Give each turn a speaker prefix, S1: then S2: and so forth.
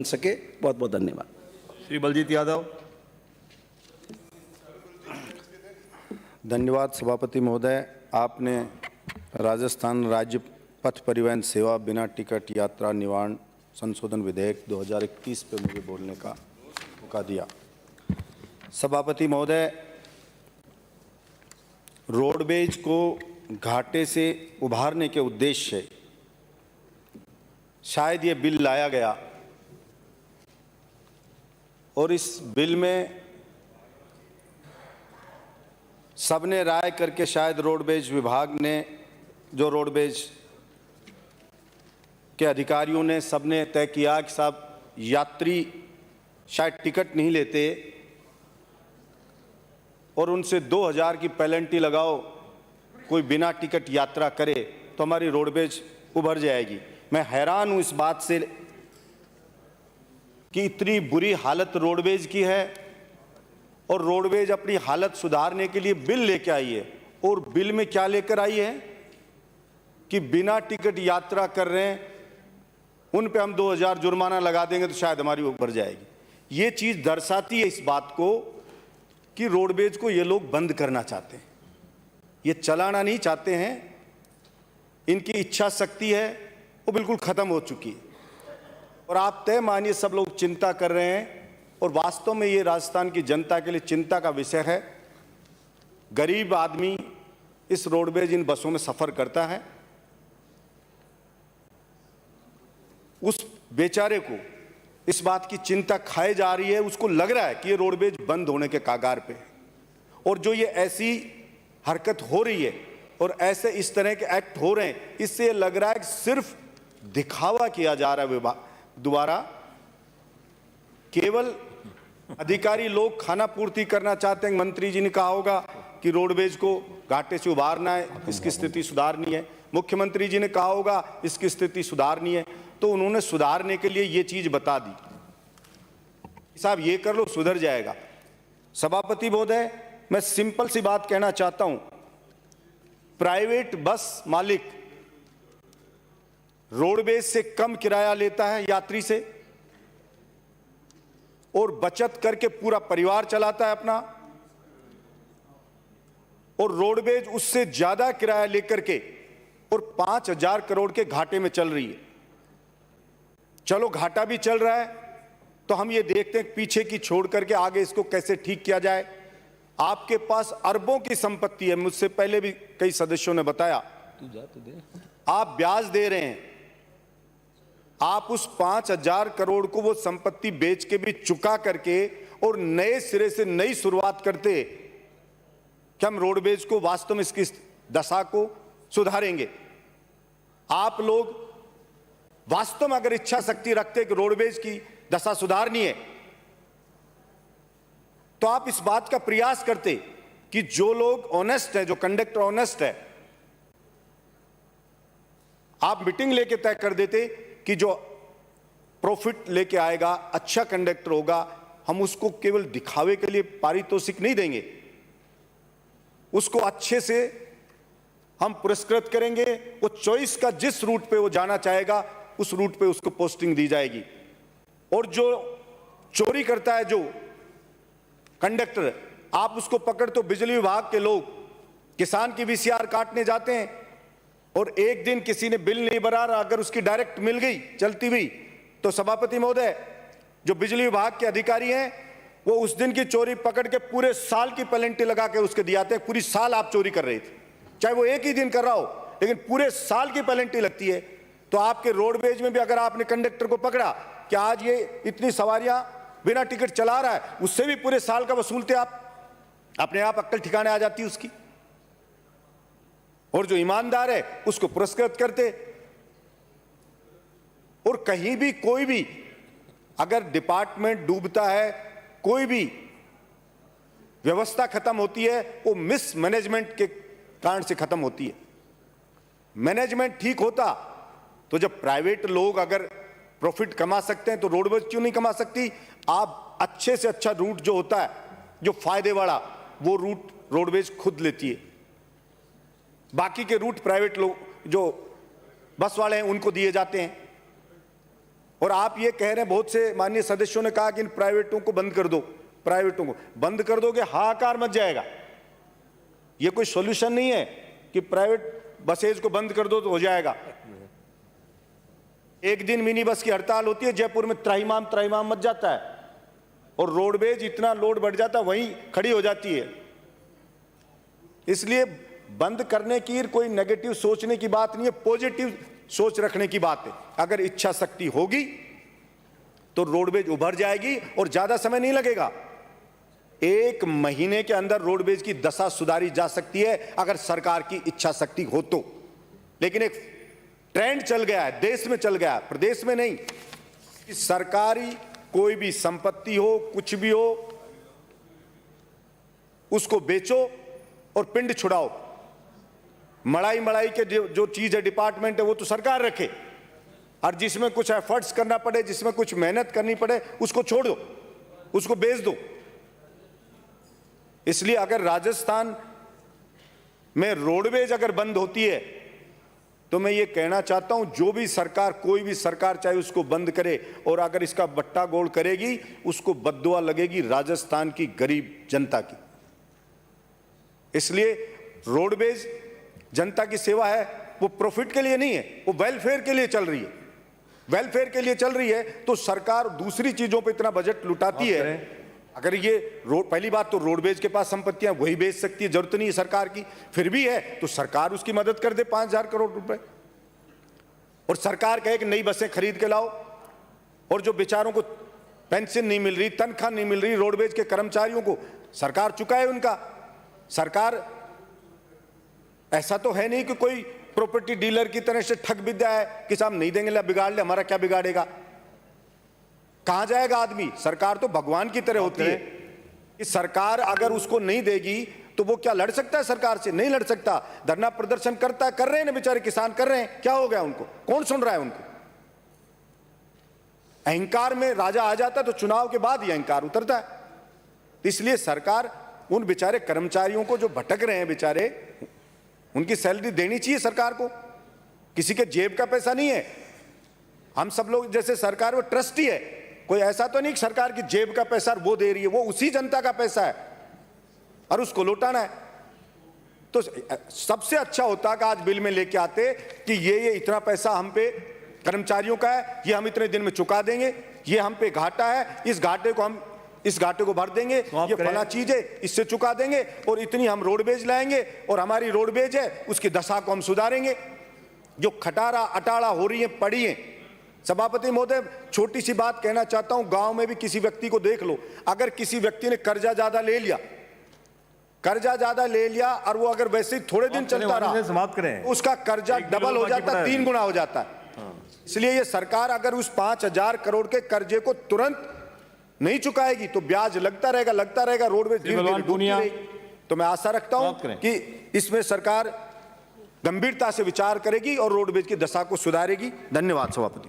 S1: सके। बहुत बहुत धन्यवाद।
S2: श्री बलजीत यादव।
S3: धन्यवाद सभापति महोदय। आपने राजस्थान राज्य पथ परिवहन सेवा बिना टिकट यात्रा निवारण संशोधन विधेयक 2021 पे मुझे बोलने का मौका दिया। सभापति महोदय, रोडवेज को घाटे से उभारने के उद्देश्य से शायद ये बिल लाया गया और इस बिल में सबने राय करके शायद रोडवेज विभाग ने, जो रोडवेज के अधिकारियों ने, सबने तय किया कि साहब यात्री शायद टिकट नहीं लेते और उनसे 2000 की पेनल्टी लगाओ, कोई बिना टिकट यात्रा करे तो हमारी रोडवेज उभर जाएगी। मैं हैरान हूं इस बात से कि इतनी बुरी हालत रोडवेज की है और रोडवेज अपनी हालत सुधारने के लिए बिल लेके आई है। और बिल में क्या लेकर आई है कि बिना टिकट यात्रा कर रहे हैं उन पे हम 2000 जुर्माना लगा देंगे तो शायद हमारी उभर जाएगी। ये चीज़ दर्शाती है इस बात को कि रोडवेज को ये लोग बंद करना चाहते हैं, ये चलाना नहीं चाहते हैं। इनकी इच्छा शक्ति है वो बिल्कुल ख़त्म हो चुकी है। और आप तय मानिए सब लोग चिंता कर रहे हैं और वास्तव में ये राजस्थान की जनता के लिए चिंता का विषय है। गरीब आदमी इस रोडवेज इन बसों में सफ़र करता है, उस बेचारे को इस बात की चिंता खाए जा रही है। उसको लग रहा है कि ये रोडवेज बंद होने के कागार पे है और जो ये ऐसी हरकत हो रही है और ऐसे इस तरह के एक्ट हो रहे हैं, इससे ये लग रहा है कि सिर्फ दिखावा किया जा रहा है विभाग द्वारा। केवल अधिकारी लोग खाना पूर्ति करना चाहते हैं। मंत्री जी ने कहा होगा कि रोडवेज को घाटे से उबारना है, इसकी स्थिति सुधारनी है। मुख्यमंत्री जी ने कहा होगा इसकी स्थिति सुधारनी है, तो उन्होंने सुधारने के लिए ये चीज बता दी, साहब ये कर लो सुधर जाएगा। सभापति महोदय, मैं सिंपल सी बात कहना चाहता हूं, प्राइवेट बस मालिक रोडवेज से कम किराया लेता है यात्री से और बचत करके पूरा परिवार चलाता है अपना, और रोडवेज उससे ज्यादा किराया लेकर के और 5000 करोड़ के घाटे में चल रही है। चलो घाटा भी चल रहा है तो हम ये देखते हैं पीछे की छोड़ करके आगे इसको कैसे ठीक किया जाए। आपके पास अरबों की संपत्ति है, मुझसे पहले भी कई सदस्यों ने बताया। आप ब्याज दे रहे हैं, आप उस 5000 करोड़ को वो संपत्ति बेच के भी चुका करके और नए सिरे से नई शुरुआत करते कि हम रोडवेज को वास्तव में इसकी दशा को सुधारेंगे। आप लोग वास्तव में अगर इच्छा शक्ति रखते कि रोडवेज की दशा सुधारनी है तो आप इस बात का प्रयास करते कि जो लोग ऑनेस्ट है, जो कंडक्टर ऑनेस्ट है, आप मीटिंग लेके तय कर देते कि जो प्रॉफिट लेके आएगा, अच्छा कंडक्टर होगा, हम उसको केवल दिखावे के लिए पारितोषिक नहीं देंगे, उसको अच्छे से हम पुरस्कृत करेंगे। वो चॉइस का जिस रूट पे वो जाना चाहेगा उस रूट पे उसको पोस्टिंग दी जाएगी। और जो चोरी करता है, जो कंडक्टर, आप उसको पकड़ तो बिजली विभाग के लोग किसान की वीसीआर काटने जाते हैं और एक दिन किसी ने बिल नहीं भरा, अगर उसकी डायरेक्ट मिल गई चलती हुई तो सभापति महोदय, जो बिजली विभाग के अधिकारी हैं वो उस दिन की चोरी पकड़ के पूरे साल की पेनल्टी लगा के उसके दियाते हैं। पूरी साल आप चोरी कर रहे थे, चाहे वो एक ही दिन कर रहा हो, लेकिन पूरे साल की पेनल्टी लगती है। तो आपके रोडवेज में भी अगर आपने कंडक्टर को पकड़ा कि आज ये इतनी सवारियां बिना टिकट चला रहा है, उससे भी पूरे साल का वसूलते आप, अपने आप अक्ल ठिकाने आ जाती उसकी। और जो ईमानदार है उसको पुरस्कृत करते। और कहीं भी कोई भी अगर डिपार्टमेंट डूबता है, कोई भी व्यवस्था खत्म होती है, वो मिसमैनेजमेंट के कारण से खत्म होती है। मैनेजमेंट ठीक होता तो जब प्राइवेट लोग अगर प्रॉफिट कमा सकते हैं तो रोडवेज क्यों नहीं कमा सकती। आप अच्छे से अच्छा रूट जो होता है, जो फायदे वाला, वो रूट रोडवेज खुद लेती है। बाकी के रूट प्राइवेट लोग जो बस वाले हैं उनको दिए जाते हैं। और आप ये कह रहे हैं, बहुत से माननीय सदस्यों ने कहा कि इन प्राइवेटों को बंद कर दो, प्राइवेटों को बंद कर दोगे हाहाकार मच जाएगा। ये कोई सॉल्यूशन नहीं है कि प्राइवेट बसेज को बंद कर दो तो हो जाएगा। एक दिन मिनी बस की हड़ताल होती है, जयपुर में त्राहिमाम मच जाता है और रोडवेज इतना लोड बढ़ जाता है, वहीं खड़ी हो जाती है। इसलिए बंद करने की कोई नेगेटिव सोचने की बात नहीं है, पॉजिटिव सोच रखने की बात है। अगर इच्छा शक्ति होगी तो रोडवेज उभर जाएगी और ज्यादा समय नहीं लगेगा। 1 महीने के अंदर रोडवेज की दशा सुधारी जा सकती है अगर सरकार की इच्छा शक्ति हो तो। लेकिन एक ट्रेंड चल गया है, देश में चल गया है, प्रदेश में नहीं, कि सरकारी कोई भी संपत्ति हो, कुछ भी हो, उसको बेचो और पिंड छुड़ाओ। मड़ाई के जो चीज है, डिपार्टमेंट है, वो तो सरकार रखे, और जिसमें कुछ एफर्ट्स करना पड़े, जिसमें कुछ मेहनत करनी पड़े, उसको छोड़ दो, उसको बेच दो। इसलिए अगर राजस्थान में रोडवेज अगर बंद होती है तो मैं ये कहना चाहता हूं, जो भी सरकार, कोई भी सरकार चाहे उसको बंद करे, और अगर इसका बट्टा गोल करेगी उसको बद्दुआ लगेगी राजस्थान की गरीब जनता की। इसलिए रोडवेज जनता की सेवा है, वो प्रॉफिट के लिए नहीं है, वो वेलफेयर के लिए चल रही है। वेलफेयर के लिए चल रही है तो सरकार दूसरी चीजों पे इतना बजट लुटाती है। अगर ये पहली बात तो रोडवेज के पास संपत्तियां वही बेच सकती है, जरूरत नहीं है सरकार की, फिर भी है तो सरकार उसकी मदद कर दे 5,000 करोड़ रुपए, और सरकार कहे कि नई बसें खरीद के लाओ। और जो बेचारों को पेंशन नहीं मिल रही, तनख्वाह नहीं मिल रही, रोडवेज के कर्मचारियों को सरकार चुकाए उनका। सरकार ऐसा तो है नहीं कि कोई प्रॉपर्टी डीलर की तरह से ठग विद्या है कि साहब नहीं देंगे, बिगाड़ ले, हमारा क्या बिगाड़ेगा। कहां जाएगा आदमी? सरकार तो भगवान की तरह होती है कि सरकार अगर उसको नहीं देगी तो वो क्या लड़ सकता है सरकार से? नहीं लड़ सकता। धरना प्रदर्शन कर रहे हैं ना बेचारे किसान, कर रहे हैं, क्या हो गया उनको? कौन सुन रहा है उनको? अहंकार में राजा आ जाता तो चुनाव के बाद ही अहंकार उतरता है। इसलिए सरकार उन बेचारे कर्मचारियों को जो भटक रहे हैं बेचारे, उनकी सैलरी देनी चाहिए सरकार को। किसी के जेब का पैसा नहीं है। हम सब लोग जैसे सरकार वो ट्रस्टी है, कोई ऐसा तो नहीं कि सरकार की जेब का पैसा वो दे रही है, वो उसी जनता का पैसा है और उसको लौटाना है। तो सबसे अच्छा होता कि आज बिल में लेके आते कि ये इतना पैसा हम पे कर्मचारियों का है, ये हम इतने दिन में चुका देंगे, ये हम पे घाटा है, इस घाटे को भर देंगे, ये फला चीज है इससे चुका देंगे, और इतनी हम रोडवेज लाएंगे और हमारी रोडवेज है उसकी दशा को हम सुधारेंगे। जो खटारा अटाड़ा हो रही है पड़ी है। सभापति महोदय, छोटी सी बात कहना चाहता हूं, गांव में भी किसी व्यक्ति को देख लो, अगर किसी व्यक्ति ने कर्जा ज्यादा ले लिया और वो अगर वैसे ही थोड़े दिन चलता रहा, समाप्त करें, उसका कर्जा डबल हो जाता है, 3 गुना हो जाता है। इसलिए ये सरकार अगर उस 5,000 करोड़ के कर्जे को तुरंत नहीं चुकाएगी तो ब्याज लगता रहेगा, रोडवेज धीरे-धीरे डूबती रहेगी। तो मैं आशा रखता हूं कि इसमें सरकार गंभीरता से विचार करेगी और रोडवेज की दशा को सुधारेगी। धन्यवाद सभापति।